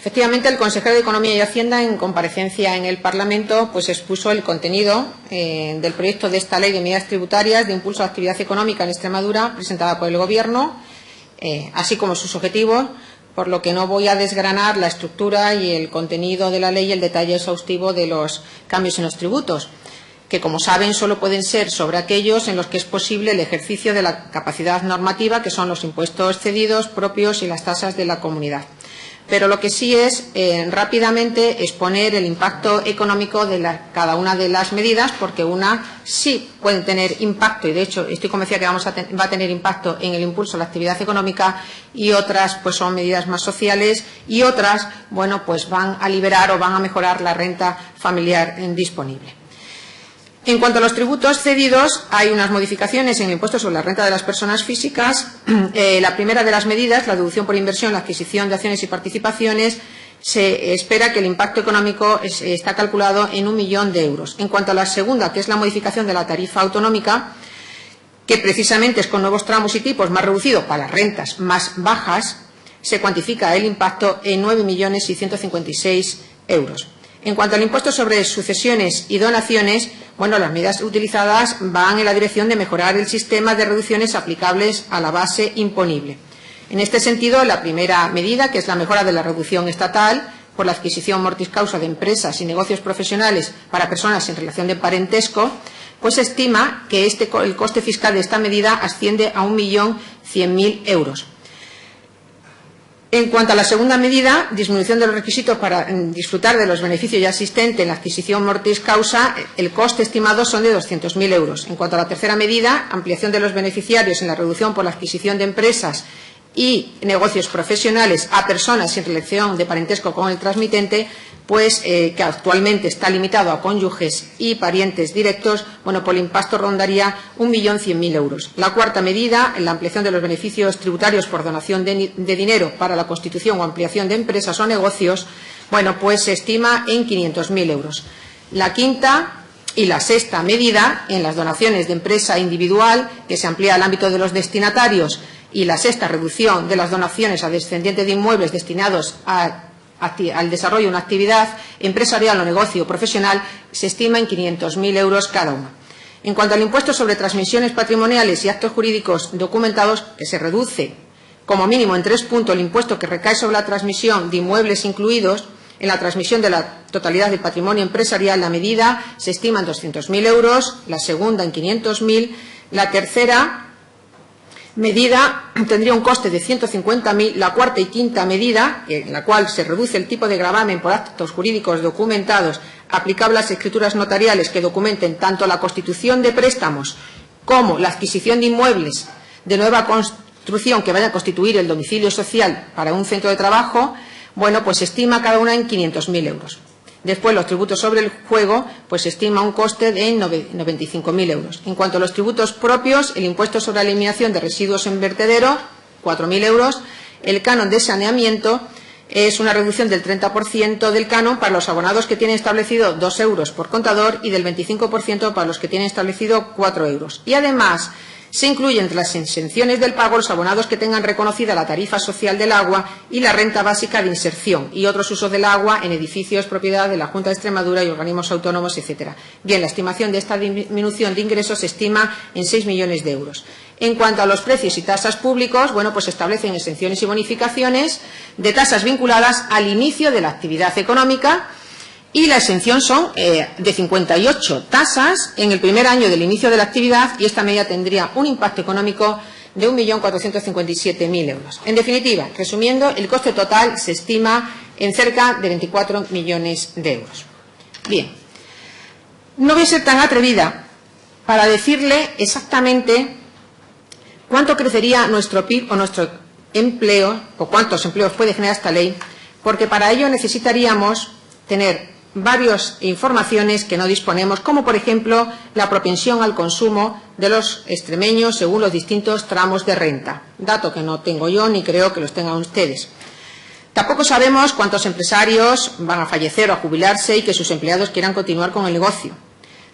efectivamente, el consejero de Economía y Hacienda, en comparecencia en el Parlamento, pues expuso el contenido del proyecto de esta Ley de Medidas Tributarias de Impulso a la Actividad Económica en Extremadura, presentada por el Gobierno, así como sus objetivos, por lo que no voy a desgranar la estructura y el contenido de la ley y el detalle exhaustivo de los cambios en los tributos, que, como saben, solo pueden ser sobre aquellos en los que es posible el ejercicio de la capacidad normativa, que son los impuestos cedidos, propios y las tasas de la comunidad. Pero lo que sí es rápidamente exponer el impacto económico de cada una de las medidas, porque una sí puede tener impacto, y de hecho estoy convencida que va a tener impacto en el impulso a la actividad económica, y otras pues son medidas más sociales, y otras, bueno, pues van a liberar o van a mejorar la renta familiar disponible. En cuanto a los tributos cedidos, hay unas modificaciones en el impuesto sobre la renta de las personas físicas. La primera de las medidas, la deducción por inversión, la adquisición de acciones y participaciones, se espera que el impacto económico está calculado en 1 millón de euros. En cuanto a la segunda, que es la modificación de la tarifa autonómica, que precisamente es con nuevos tramos y tipos más reducido para las rentas más bajas, se cuantifica el impacto en 9.656.000 euros. En cuanto al impuesto sobre sucesiones y donaciones, bueno, las medidas utilizadas van en la dirección de mejorar el sistema de reducciones aplicables a la base imponible. En este sentido, la primera medida, que es la mejora de la reducción estatal por la adquisición mortis causa de empresas y negocios profesionales para personas en relación de parentesco, pues se estima que el coste fiscal de esta medida asciende a 1.100.000 euros. En cuanto a la segunda medida, disminución de los requisitos para disfrutar de los beneficios ya existentes en la adquisición mortis causa, el coste estimado son de 200.000 euros. En cuanto a la tercera medida, ampliación de los beneficiarios en la reducción por la adquisición de empresas y negocios profesionales a personas en relación de parentesco con el transmitente, pues que actualmente está limitado a cónyuges y parientes directos, bueno, por el impacto rondaría 1.100.000 euros. La cuarta medida, la ampliación de los beneficios tributarios por donación de dinero para la constitución o ampliación de empresas o negocios, bueno, pues se estima en 500.000 euros. La quinta y la sexta medida, en las donaciones de empresa individual, que se amplía el ámbito de los destinatarios, y la sexta, reducción de las donaciones a descendientes de inmuebles destinados al desarrollo de una actividad empresarial o negocio profesional, se estima en 500.000 euros cada una. En cuanto al impuesto sobre transmisiones patrimoniales y actos jurídicos documentados, que se reduce como mínimo en 3 puntos el impuesto que recae sobre la transmisión de inmuebles incluidos en la transmisión de la totalidad del patrimonio empresarial, la medida se estima en 200.000 euros, la segunda en 500.000, la tercera medida tendría un coste de 150.000, la cuarta y quinta medida, en la cual se reduce el tipo de gravamen por actos jurídicos documentados aplicable a las escrituras notariales que documenten tanto la constitución de préstamos como la adquisición de inmuebles de nueva construcción que vaya a constituir el domicilio social para un centro de trabajo, bueno, pues se estima cada una en 500.000 euros. Después, los tributos sobre el juego, pues se estima un coste de 95.000 euros. En cuanto a los tributos propios, el impuesto sobre la eliminación de residuos en vertedero, 4.000 euros. El canon de saneamiento es una reducción del 30% del canon para los abonados que tienen establecido 2 euros por contador y del 25% para los que tienen establecido 4 euros. Y además, se incluyen entre las exenciones del pago los abonados que tengan reconocida la tarifa social del agua y la renta básica de inserción y otros usos del agua en edificios propiedad de la Junta de Extremadura y organismos autónomos, etcétera. Bien, la estimación de esta disminución de ingresos se estima en 6 millones de euros. En cuanto a los precios y tasas públicos, bueno, pues se establecen exenciones y bonificaciones de tasas vinculadas al inicio de la actividad económica. Y la exención son de 58 tasas en el primer año del inicio de la actividad y esta medida tendría un impacto económico de 1.457.000 euros. En definitiva, resumiendo, el coste total se estima en cerca de 24 millones de euros. Bien, no voy a ser tan atrevida para decirle exactamente cuánto crecería nuestro PIB o nuestro empleo o cuántos empleos puede generar esta ley, porque para ello necesitaríamos tener varias informaciones que no disponemos, como por ejemplo la propensión al consumo de los extremeños según los distintos tramos de renta, dato que no tengo yo ni creo que los tengan ustedes. Tampoco sabemos cuántos empresarios van a fallecer o a jubilarse y que sus empleados quieran continuar con el negocio.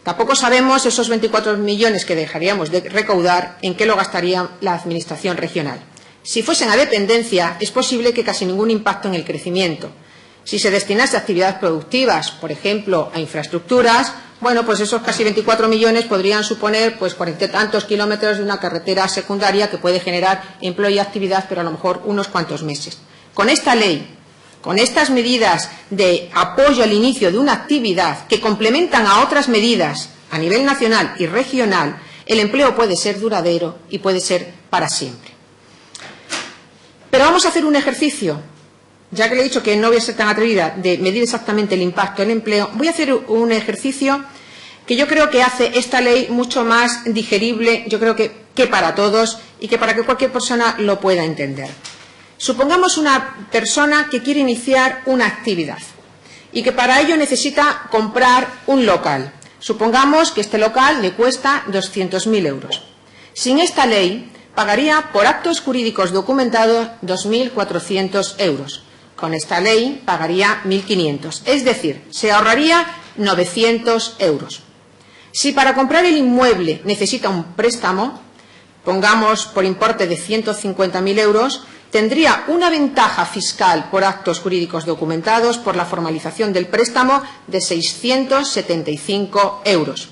Tampoco sabemos esos 24 millones que dejaríamos de recaudar en qué lo gastaría la Administración regional. Si fuesen a dependencia, es posible que casi ningún impacto en el crecimiento. Si se destinase a actividades productivas, por ejemplo, a infraestructuras, bueno, pues esos casi 24 millones podrían suponer pues 40 y tantos kilómetros de una carretera secundaria que puede generar empleo y actividad, pero a lo mejor unos cuantos meses. Con esta ley, con estas medidas de apoyo al inicio de una actividad que complementan a otras medidas a nivel nacional y regional, el empleo puede ser duradero y puede ser para siempre. Pero vamos a hacer un ejercicio. Ya que le he dicho que no voy a ser tan atrevida de medir exactamente el impacto en el empleo, voy a hacer un ejercicio que yo creo que hace esta ley mucho más digerible, yo creo que para todos y que para que cualquier persona lo pueda entender. Supongamos una persona que quiere iniciar una actividad y que para ello necesita comprar un local. Supongamos que este local le cuesta 200.000 euros. Sin esta ley, pagaría por actos jurídicos documentados 2.400 euros. Con esta ley pagaría 1.500, es decir, se ahorraría 900 euros. Si para comprar el inmueble necesita un préstamo, pongamos por importe de 150.000 euros, tendría una ventaja fiscal por actos jurídicos documentados por la formalización del préstamo de 675 euros.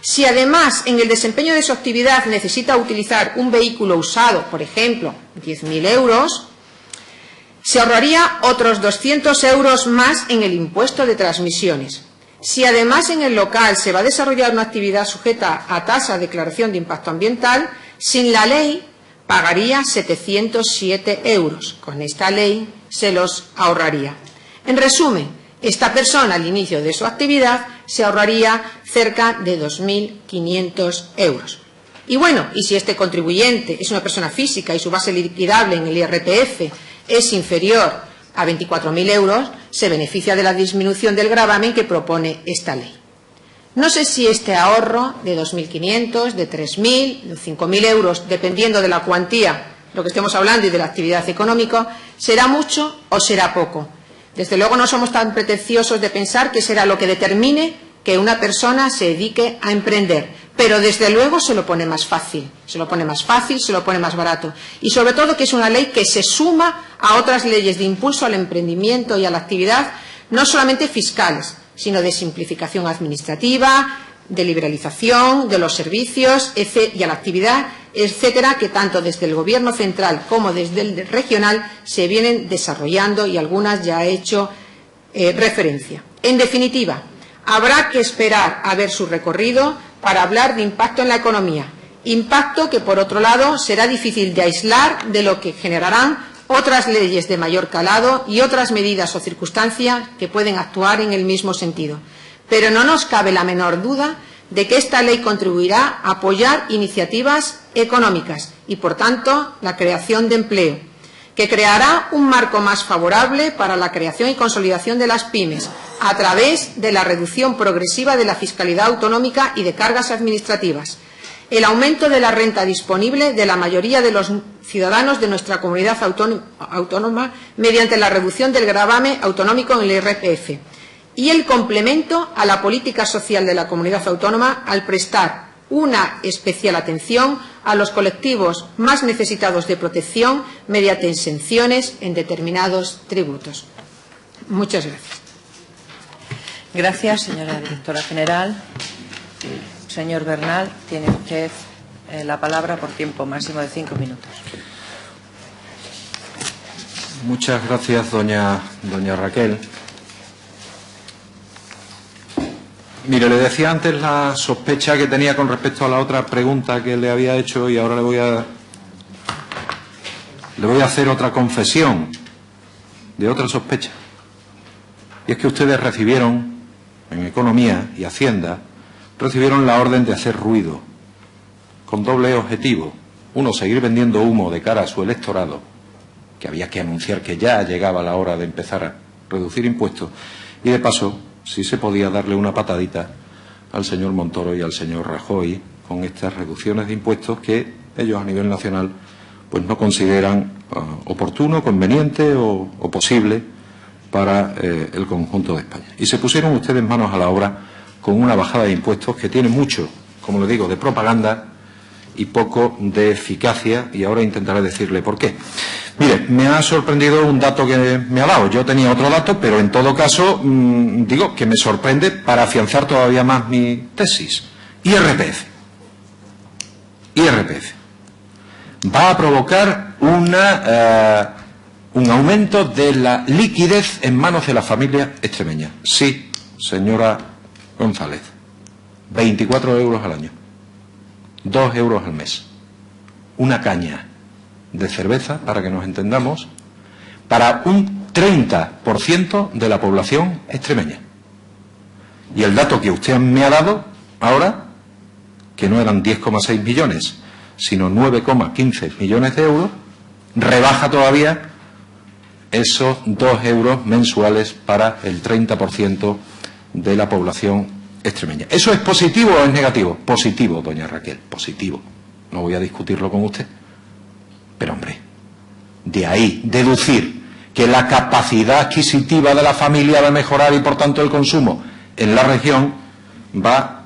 Si además en el desempeño de su actividad necesita utilizar un vehículo usado, por ejemplo, 10.000 euros, se ahorraría otros 200 euros más en el impuesto de transmisiones. Si además en el local se va a desarrollar una actividad sujeta a tasa de declaración de impacto ambiental, sin la ley pagaría 707 euros. Con esta ley se los ahorraría. En resumen, esta persona al inicio de su actividad se ahorraría cerca de 2.500 euros. Y bueno, y si este contribuyente es una persona física y su base liquidable en el IRPF es inferior a 24.000 euros, se beneficia de la disminución del gravamen que propone esta ley. No sé si este ahorro de 2.500, de 3.000, de 5.000 euros, dependiendo de la cuantía, lo que estemos hablando y de la actividad económica, será mucho o será poco. Desde luego no somos tan pretenciosos de pensar que será lo que determine que una persona se dedique a emprender, pero desde luego se lo pone más fácil, se lo pone más barato y sobre todo que es una ley que se suma a otras leyes de impulso al emprendimiento y a la actividad, no solamente fiscales, sino de simplificación administrativa, de liberalización de los servicios y a la actividad, etcétera, que tanto desde el Gobierno central como desde el regional se vienen desarrollando y algunas ya he hecho referencia. En definitiva, habrá que esperar a ver su recorrido para hablar de impacto en la economía Impacto que, por otro lado, será difícil de aislar de lo que generarán otras leyes de mayor calado y otras medidas o circunstancias que pueden actuar en el mismo sentido. Pero no nos cabe la menor duda de que esta ley contribuirá a apoyar iniciativas económicas y, por tanto, la creación de empleo, que creará un marco más favorable para la creación y consolidación de las pymes a través de la reducción progresiva de la fiscalidad autonómica y de cargas administrativas, el aumento de la renta disponible de la mayoría de los ciudadanos de nuestra comunidad autónoma mediante la reducción del gravamen autonómico en el IRPF y el complemento a la política social de la comunidad autónoma al prestar una especial atención a los colectivos más necesitados de protección mediante exenciones en determinados tributos. Muchas gracias. Gracias, señora directora general. Señor Bernal, tiene usted la palabra por tiempo máximo de 5 minutos. Muchas gracias, doña Raquel. Mire, le decía antes la sospecha que tenía con respecto a la otra pregunta que le había hecho y ahora le voy a hacer otra confesión de otra sospecha. Y es que ustedes recibieron, en Economía y Hacienda, recibieron la orden de hacer ruido, con doble objetivo. Uno, seguir vendiendo humo de cara a su electorado, que había que anunciar que ya llegaba la hora de empezar a reducir impuestos, y de paso, si se podía darle una patadita al señor Montoro y al señor Rajoy con estas reducciones de impuestos que ellos a nivel nacional pues no consideran oportuno, conveniente o posible para el conjunto de España. Y se pusieron ustedes manos a la obra con una bajada de impuestos que tiene mucho, como le digo, de propaganda y poco de eficacia, y ahora intentaré decirle por qué. Mire, me ha sorprendido un dato que me ha dado. Yo tenía otro dato, pero en todo caso, digo que me sorprende para afianzar todavía más mi tesis. IRPF. Va a provocar un aumento de la liquidez en manos de la familia extremeña. Sí, señora González. 24 euros al año. 2 euros al mes. Una caña de cerveza, para que nos entendamos, para un 30% de la población extremeña. Y el dato que usted me ha dado ahora, que no eran 10,6 millones, sino 9,15 millones de euros, rebaja todavía esos 2 euros mensuales para el 30% de la población extremeña. ¿Eso es positivo o es negativo? Positivo, doña Raquel, positivo. No voy a discutirlo con usted. Pero, hombre, de ahí deducir que la capacidad adquisitiva de la familia va a mejorar y, por tanto, el consumo en la región va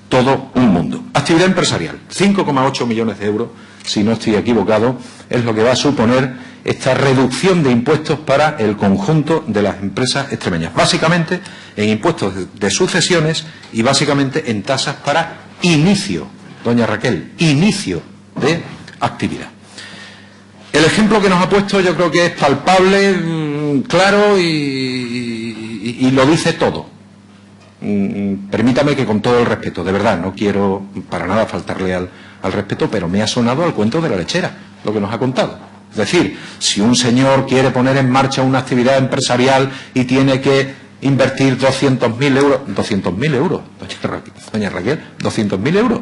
todo un mundo. Actividad empresarial, 5,8 millones de euros, si no estoy equivocado, es lo que va a suponer esta reducción de impuestos para el conjunto de las empresas extremeñas. Básicamente en impuestos de sucesiones y básicamente en tasas para inicio, doña Raquel, inicio de actividad. El ejemplo que nos ha puesto yo creo que es palpable, claro y lo dice todo. Permítame que con todo el respeto, de verdad, no quiero para nada faltarle al respeto, pero me ha sonado al cuento de la lechera, lo que nos ha contado. Es decir, si un señor quiere poner en marcha una actividad empresarial y tiene que invertir 200.000 euros, 200.000 euros, doña Raquel, 200.000 euros,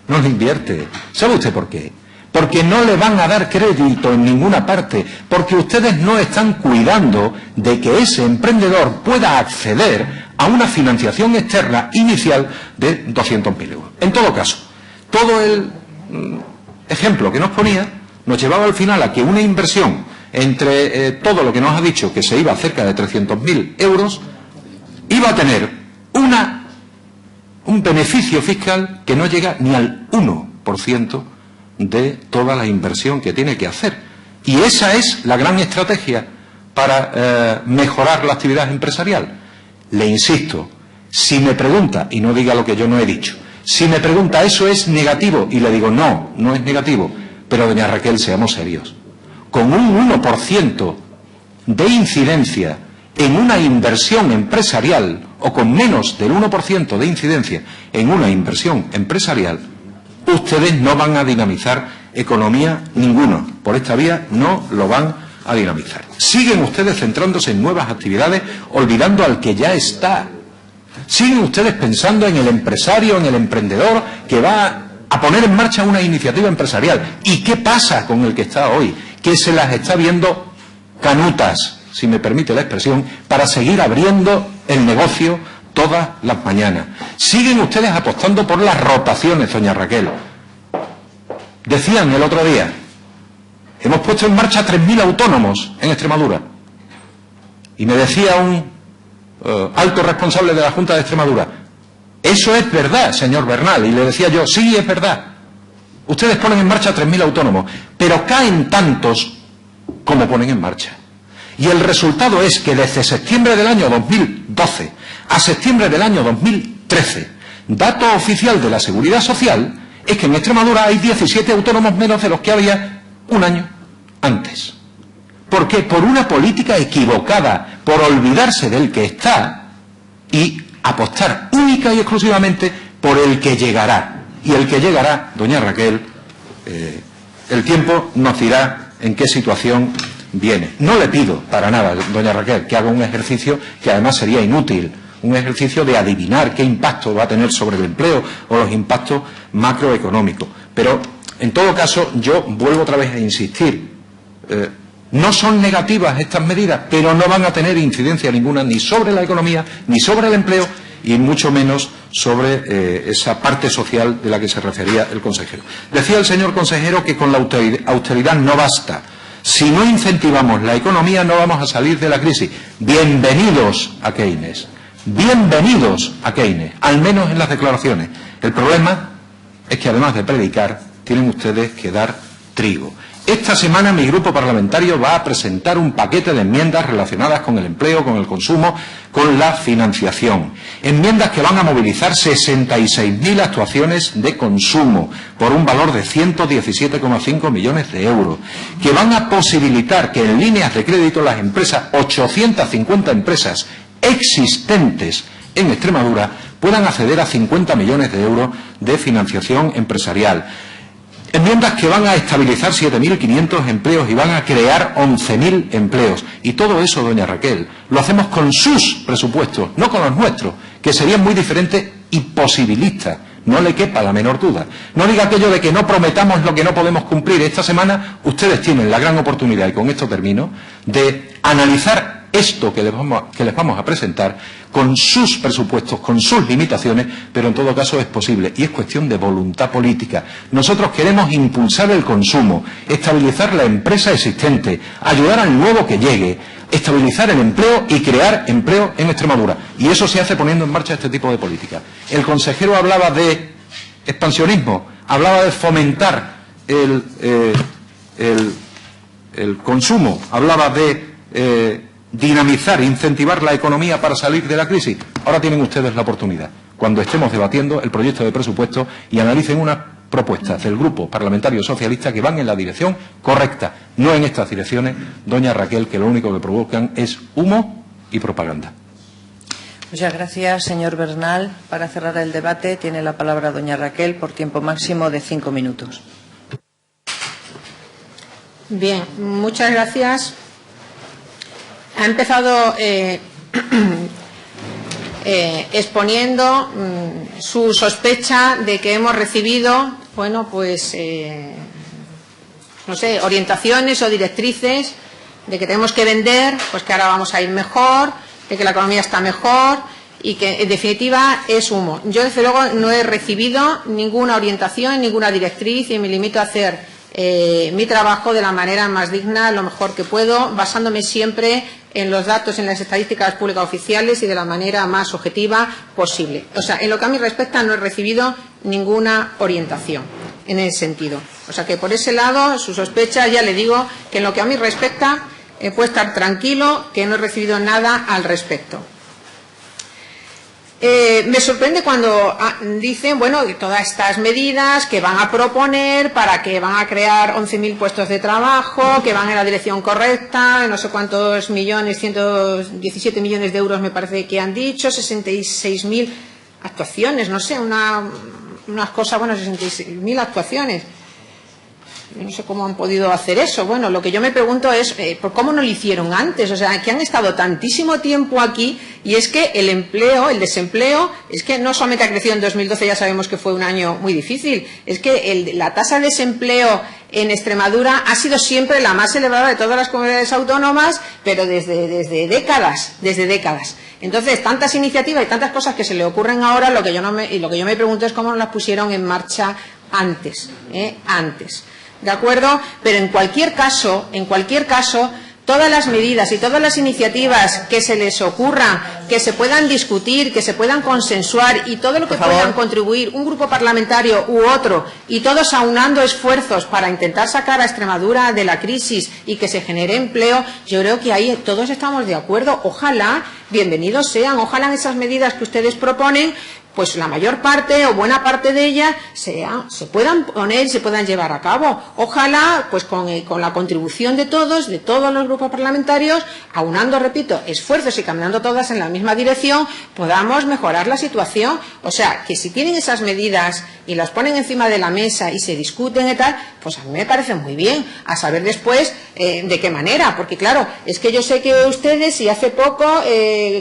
no lo invierte. ¿Sabe usted por qué? Porque no le van a dar crédito en ninguna parte, porque ustedes no están cuidando de que ese emprendedor pueda acceder a una financiación externa inicial de 200.000 euros. En todo caso, todo el ejemplo que nos ponía nos llevaba al final a que una inversión entre todo lo que nos ha dicho, que se iba a cerca de 300.000 euros, iba a tener un beneficio fiscal que no llega ni al 1% de toda la inversión que tiene que hacer. Y esa es la gran estrategia para mejorar la actividad empresarial. Le insisto, si me pregunta, y no diga lo que yo no he dicho, si me pregunta, ¿eso es negativo? Y le digo, no, no es negativo. Pero, doña Raquel, seamos serios. Con un 1% de incidencia en una inversión empresarial, o con menos del 1% de incidencia en una inversión empresarial, ustedes no van a dinamizar economía ninguna. Por esta vía no lo van a dinamizar. Siguen ustedes centrándose en nuevas actividades, olvidando al que ya está. Siguen ustedes pensando en el empresario, en el emprendedor que va a poner en marcha una iniciativa empresarial. ¿Y qué pasa con el que está hoy? Que se las está viendo canutas, si me permite la expresión, para seguir abriendo el negocio todas las mañanas. Siguen ustedes apostando por las rotaciones, doña Raquel. Decían el otro día, hemos puesto en marcha 3.000 autónomos en Extremadura. Y me decía un alto responsable de la Junta de Extremadura, eso es verdad, señor Bernal. Y le decía yo, sí, es verdad. Ustedes ponen en marcha 3.000 autónomos, pero caen tantos como ponen en marcha. Y el resultado es que desde septiembre del año 2012 a septiembre del año 2013, dato oficial de la Seguridad Social, es que en Extremadura hay 17 autónomos menos de los que había un año antes. ¿Por qué? Por una política equivocada, por olvidarse del que está y apostar única y exclusivamente por el que llegará. Y el que llegará, doña Raquel, el tiempo nos dirá en qué situación viene. No le pido para nada, doña Raquel, que haga un ejercicio que además sería inútil, un ejercicio de adivinar qué impacto va a tener sobre el empleo o los impactos macroeconómicos. Pero, en todo caso, yo vuelvo otra vez a insistir. No son negativas estas medidas, pero no van a tener incidencia ninguna ni sobre la economía, ni sobre el empleo, y mucho menos sobre esa parte social de la que se refería el consejero. Decía el señor consejero que con la austeridad no basta. Si no incentivamos la economía no vamos a salir de la crisis. Bienvenidos a Keynes. Bienvenidos a Keynes, al menos en las declaraciones. El problema es que además de predicar, tienen ustedes que dar trigo. Esta semana mi grupo parlamentario va a presentar un paquete de enmiendas relacionadas con el empleo, con el consumo, con la financiación. Enmiendas que van a movilizar 66.000 actuaciones de consumo por un valor de 117,5 millones de euros, que van a posibilitar que en líneas de crédito las empresas, 850 empresas existentes en Extremadura, puedan acceder a 50 millones de euros de financiación empresarial. Enmiendas que van a estabilizar 7.500 empleos y van a crear 11.000 empleos. Y todo eso, doña Raquel, lo hacemos con sus presupuestos, no con los nuestros, que serían muy diferentes y posibilistas. No le quepa la menor duda. No diga aquello de que no prometamos lo que no podemos cumplir. Esta semana ustedes tienen la gran oportunidad, y con esto termino, de analizar esto que les vamos a presentar con sus presupuestos, con sus limitaciones, pero en todo caso es posible y es cuestión de voluntad política. Nosotros queremos impulsar el consumo, estabilizar la empresa existente, ayudar al nuevo que llegue, estabilizar el empleo y crear empleo en Extremadura. Y eso se hace poniendo en marcha este tipo de política. El consejero hablaba de expansionismo, hablaba de fomentar el consumo, hablaba de dinamizar, incentivar la economía para salir de la crisis. Ahora tienen ustedes la oportunidad, cuando estemos debatiendo el proyecto de presupuesto, y analicen unas propuestas del Grupo Parlamentario Socialista que van en la dirección correcta, no en estas direcciones, doña Raquel, que lo único que provocan es humo y propaganda. Muchas gracias, señor Bernal. Para cerrar el debate tiene la palabra doña Raquel por tiempo máximo de 5 minutos. Bien, muchas gracias. Ha empezado exponiendo su sospecha de que hemos recibido, bueno, pues, no sé, orientaciones o directrices de que tenemos que vender, pues que ahora vamos a ir mejor, de que la economía está mejor y que, en definitiva, es humo. Yo, desde luego, no he recibido ninguna orientación, ninguna directriz y me limito a hacer mi trabajo de la manera más digna, lo mejor que puedo, basándome siempre en los datos, en las estadísticas públicas oficiales y de la manera más objetiva posible. O sea, en lo que a mí respecta no he recibido ninguna orientación en ese sentido. O sea que por ese lado, su sospecha, ya le digo que en lo que a mí respecta puede estar tranquilo, que no he recibido nada al respecto. Me sorprende cuando dicen, bueno, que todas estas medidas que van a proponer para que van a crear 11.000 puestos de trabajo, que van en la dirección correcta, no sé cuántos millones, 117 millones de euros me parece que han dicho, 66.000 actuaciones, no sé, una unas cosas, bueno, 66.000 actuaciones. Yo no sé cómo han podido hacer eso. Bueno, lo que yo me pregunto es ¿por cómo no lo hicieron antes? O sea, que han estado tantísimo tiempo aquí y es que el empleo, el desempleo, es que no solamente ha crecido en 2012, ya sabemos que fue un año muy difícil, es que la tasa de desempleo en Extremadura ha sido siempre la más elevada de todas las comunidades autónomas, pero desde décadas. Entonces, tantas iniciativas y tantas cosas que se le ocurren ahora, lo que yo me pregunto es cómo no las pusieron en marcha antes. ¿De acuerdo? Pero en cualquier caso, todas las medidas y todas las iniciativas que se les ocurran, que se puedan discutir, que se puedan consensuar y todo lo que puedan contribuir un grupo parlamentario u otro y todos aunando esfuerzos para intentar sacar a Extremadura de la crisis y que se genere empleo, yo creo que ahí todos estamos de acuerdo. Ojalá, bienvenidos sean, ojalá esas medidas que ustedes proponen, pues la mayor parte o buena parte de ellas se puedan poner y se puedan llevar a cabo. Ojalá, pues con la contribución de todos los grupos parlamentarios, aunando, repito, esfuerzos y caminando todas en la misma dirección, podamos mejorar la situación. O sea, que si tienen esas medidas y las ponen encima de la mesa y se discuten y tal, pues a mí me parece muy bien, a saber después de qué manera, porque claro, es que yo sé que ustedes, y hace poco,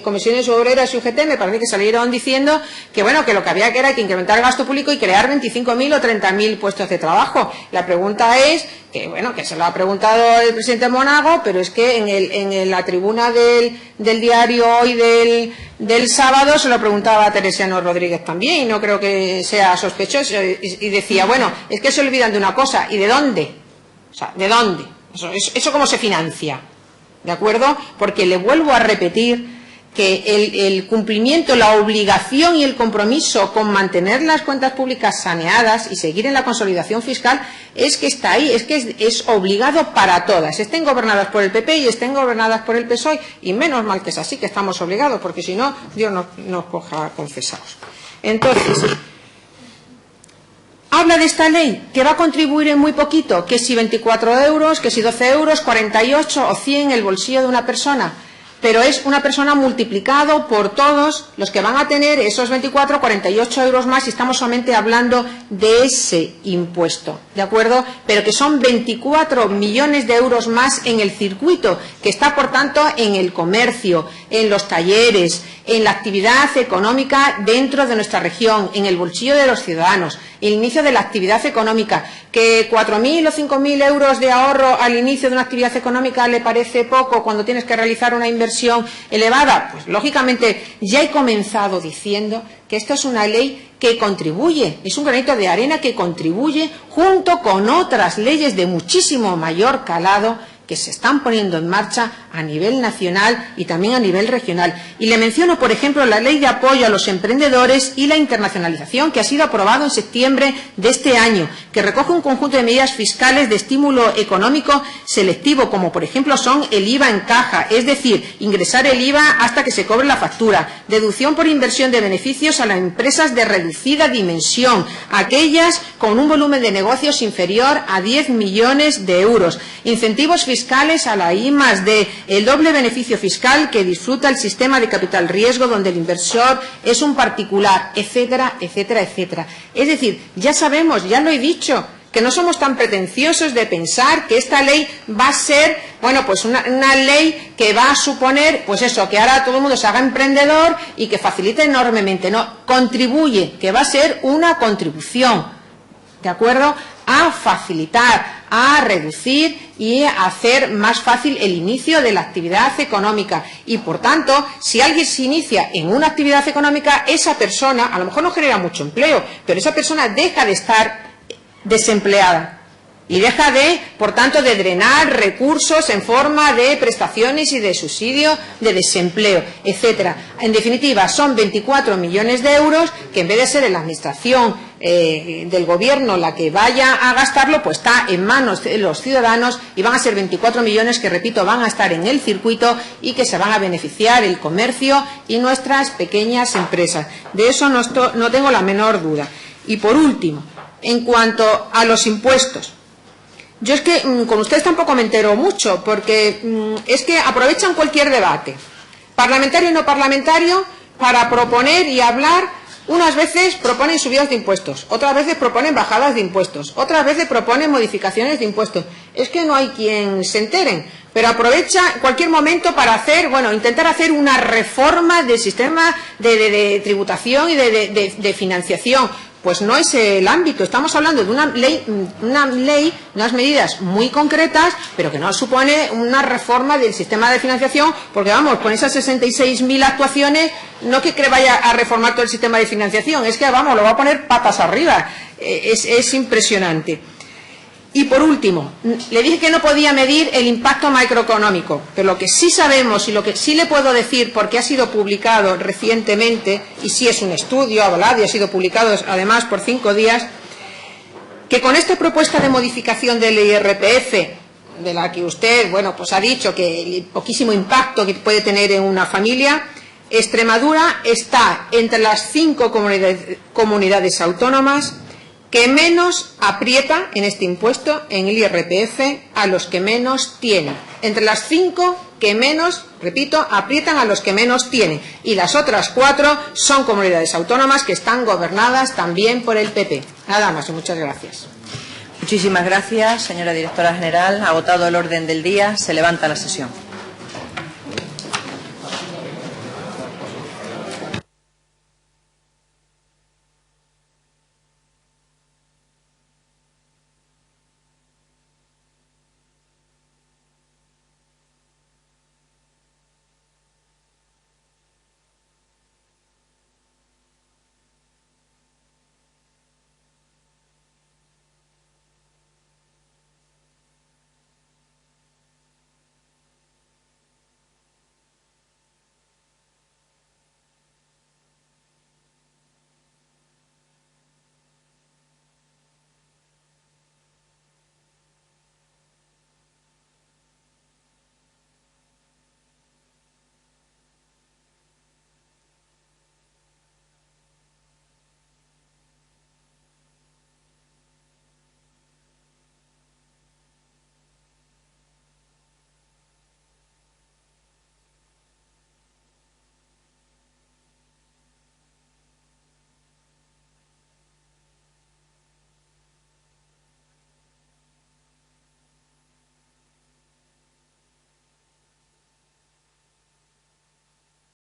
Comisiones Obreras y UGT, me parece que salieron diciendo que bueno, que lo que había que era que incrementar el gasto público y crear 25.000 o 30.000 puestos de trabajo. La pregunta es, que bueno, que se lo ha preguntado el presidente Monago, pero es que en la tribuna del diario hoy del sábado se lo preguntaba a Teresiano Rodríguez también, y no creo que sea sospechoso, y decía, bueno, es que se olvidan de una cosa, ¿y de dónde? O sea, ¿de dónde? ¿Eso cómo se financia? ¿De acuerdo? Porque le vuelvo a repetir que el cumplimiento, la obligación y el compromiso con mantener las cuentas públicas saneadas y seguir en la consolidación fiscal es que está ahí, es que es obligado para todas, estén gobernadas por el PP y estén gobernadas por el PSOE, y menos mal que es así, que estamos obligados, porque si no, Dios nos coja confesados. Entonces, habla de esta ley, que va a contribuir en muy poquito, que si 24 euros, que si 12 euros, 48 o 100 en el bolsillo de una persona, pero es una persona multiplicado por todos los que van a tener esos 24, 48 euros más, y estamos solamente hablando de ese impuesto, ¿de acuerdo? Pero que son 24 millones de euros más en el circuito, que está, por tanto, en el comercio, en los talleres, en la actividad económica dentro de nuestra región, en el bolsillo de los ciudadanos, el inicio de la actividad económica. Que 4.000 o 5.000 euros de ahorro al inicio de una actividad económica le parece poco cuando tienes que realizar una inversión elevada, pues lógicamente ya he comenzado diciendo que esta es una ley que contribuye, es un granito de arena que contribuye junto con otras leyes de muchísimo mayor calado que se están poniendo en marcha a nivel nacional y también a nivel regional. Y le menciono, por ejemplo, la Ley de Apoyo a los Emprendedores y la Internacionalización, que ha sido aprobado en septiembre de este año, que recoge un conjunto de medidas fiscales de estímulo económico selectivo, como por ejemplo son el IVA en caja, es decir, ingresar el IVA hasta que se cobre la factura, deducción por inversión de beneficios a las empresas de reducida dimensión, aquellas con un volumen de negocios inferior a 10 millones de euros, incentivos fiscales a la I+D, el doble beneficio fiscal que disfruta el sistema de capital riesgo donde el inversor es un particular, etcétera, etcétera, etcétera. Es decir, ya sabemos, ya lo he dicho, que no somos tan pretenciosos de pensar que esta ley va a ser, bueno, pues una ley que va a suponer, pues eso, que ahora todo el mundo se haga emprendedor y que facilite enormemente. No, contribuye, que va a ser una contribución, ¿de acuerdo?, a facilitar, a reducir y a hacer más fácil el inicio de la actividad económica. Y, por tanto, si alguien se inicia en una actividad económica, esa persona, a lo mejor no genera mucho empleo, pero esa persona deja de estar desempleada y deja de, por tanto, de drenar recursos en forma de prestaciones y de subsidio de desempleo, etcétera. En definitiva, son 24 millones de euros que, en vez de ser en la administración del gobierno la que vaya a gastarlo, pues está en manos de los ciudadanos, y van a ser 24 millones que, repito, van a estar en el circuito y que se van a beneficiar el comercio y nuestras pequeñas empresas. De eso no tengo la menor duda. Y por último, en cuanto a los impuestos, yo es que con ustedes tampoco me entero mucho, porque es que aprovechan cualquier debate, parlamentario y no parlamentario, para proponer y hablar Unas veces proponen subidas de impuestos, otras veces proponen bajadas de impuestos, otras veces proponen modificaciones de impuestos. Es que no hay quien se enteren, pero aprovecha cualquier momento para hacer, bueno, intentar hacer una reforma del sistema de tributación y de financiación. Pues no es el ámbito. Estamos hablando de una ley, unas medidas muy concretas, pero que no supone una reforma del sistema de financiación, porque vamos, con esas 66.000 actuaciones, no que vaya a reformar todo el sistema de financiación, es que vamos, lo va a poner patas arriba. Es impresionante. Y por último, le dije que no podía medir el impacto macroeconómico, pero lo que sí sabemos y lo que sí le puedo decir, porque ha sido publicado recientemente, y sí es un estudio avalado y ha sido publicado además por 5 días, que con esta propuesta de modificación del IRPF, de la que usted, bueno, pues ha dicho que el poquísimo impacto que puede tener en una familia, Extremadura está entre las 5 comunidades autónomas que menos aprieta en este impuesto, en el IRPF, a los que menos tienen. Entre las 5 que menos, repito, aprietan a los que menos tienen. Y las otras 4 son comunidades autónomas que están gobernadas también por el PP. Nada más y muchas gracias. Muchísimas gracias, señora directora general. Agotado el orden del día, se levanta la sesión.